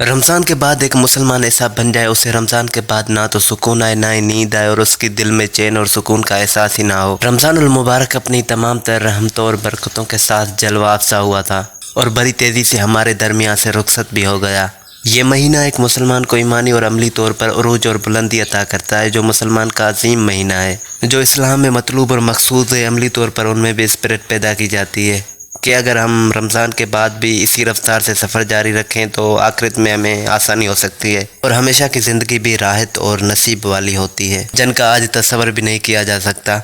رمضان کے بعد ایک مسلمان ایسا بن جائے اسے رمضان کے بعد نہ تو سکون آئے نہ ہی نیند آئے اور اس کی دل میں چین اور سکون کا احساس ہی نہ ہو۔ رمضان المبارک اپنی تمام تر رحمتوں اور برکتوں کے ساتھ جلوہ افزا ہوا تھا اور بڑی تیزی سے ہمارے درمیان سے رخصت بھی ہو گیا۔ یہ مہینہ ایک مسلمان کو ایمانی اور عملی طور پر عروج اور بلندی عطا کرتا ہے، جو مسلمان کا عظیم مہینہ ہے، جو اسلام میں مطلوب اور مقصود ہے۔ عملی طور پر ان میں بھی اسپرٹ پیدا کی جاتی ہے کہ اگر ہم رمضان کے بعد بھی اسی رفتار سے سفر جاری رکھیں تو آخرت میں ہمیں آسانی ہو سکتی ہے اور ہمیشہ کی زندگی بھی راحت اور نصیب والی ہوتی ہے، جن کا آج تصور بھی نہیں کیا جا سکتا۔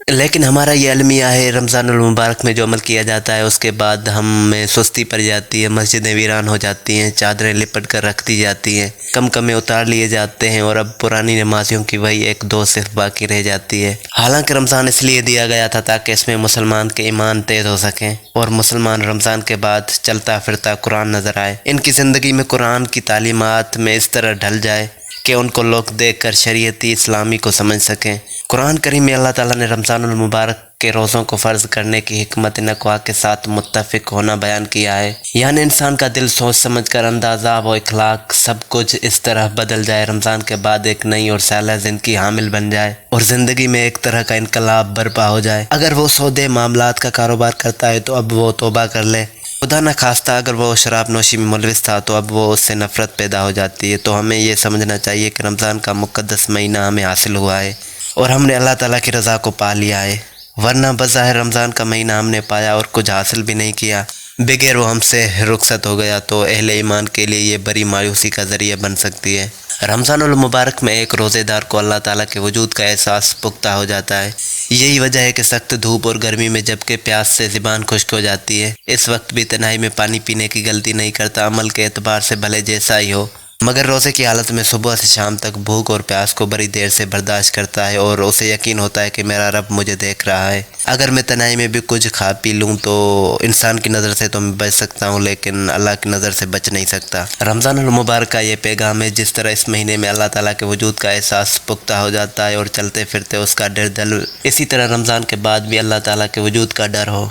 لیکن ہمارا یہ المیہ ہے، رمضان المبارک میں جو عمل کیا جاتا ہے اس کے بعد ہم میں سستی پڑ جاتی ہے، مسجدیں ویران ہو جاتی ہیں، چادریں لپٹ کر رکھ دی جاتی ہیں، کم اتار لیے جاتے ہیں اور اب پرانی نمازیوں کی وہی ایک دو صرف باقی رہ جاتی ہے۔ حالانکہ رمضان اس لیے دیا گیا تھا تاکہ اس میں مسلمان کے ایمان تیز ہو سکیں اور مسلمان رمضان کے بعد چلتا پھرتا قرآن نظر آئے، ان کی زندگی میں قرآن کی تعلیمات میں اس طرح ڈھل جائے کہ ان کو لوگ دیکھ کر شریعتی اسلامی کو سمجھ سکیں۔ قرآن کریم میں اللہ تعالیٰ نے رمضان المبارک کے روزوں کو فرض کرنے کی حکمت نقوہ کے ساتھ متفق ہونا بیان کیا ہے، یعنی انسان کا دل سوچ سمجھ کر اندازہ و اخلاق سب کچھ اس طرح بدل جائے، رمضان کے بعد ایک نئی اور سالہ زندگی حامل بن جائے اور زندگی میں ایک طرح کا انقلاب برپا ہو جائے۔ اگر وہ سودے معاملات کا کاروبار کرتا ہے تو اب وہ توبہ کر لے، خدا نہ خواستہ اگر وہ شراب نوشی میں ملوث تھا تو اب وہ اس سے نفرت پیدا ہو جاتی ہے۔ تو ہمیں یہ سمجھنا چاہیے کہ رمضان کا مقدس مہینہ ہمیں حاصل ہوا ہے اور ہم نے اللہ تعالیٰ کی رضا کو پا لیا ہے، ورنہ بظاہر رمضان کا مہینہ ہم نے پایا اور کچھ حاصل بھی نہیں کیا، بغیر وہ ہم سے رخصت ہو گیا تو اہل ایمان کے لیے یہ بڑی مایوسی کا ذریعہ بن سکتی ہے۔ رمضان المبارک میں ایک روزے دار کو اللہ تعالیٰ کے وجود کا احساس پختہ ہو جاتا ہے۔ یہی وجہ ہے کہ سخت دھوپ اور گرمی میں جب کہ پیاس سے زبان خشک ہو جاتی ہے، اس وقت بھی تنہائی میں پانی پینے کی غلطی نہیں کرتا، عمل کے اعتبار سے بھلے جیسا ہی ہو، مگر روزے کی حالت میں صبح سے شام تک بھوک اور پیاس کو بڑی دیر سے برداشت کرتا ہے اور اسے یقین ہوتا ہے کہ میرا رب مجھے دیکھ رہا ہے۔ اگر میں تنہائی میں بھی کچھ کھا پی لوں تو انسان کی نظر سے تو میں بچ سکتا ہوں، لیکن اللہ کی نظر سے بچ نہیں سکتا۔ رمضان المبارک کا یہ پیغام ہے، جس طرح اس مہینے میں اللہ تعالیٰ کے وجود کا احساس پختہ ہو جاتا ہے اور چلتے پھرتے اس کا ڈر دل، اسی طرح رمضان کے بعد بھی اللہ تعالیٰ کے وجود کا ڈر ہو۔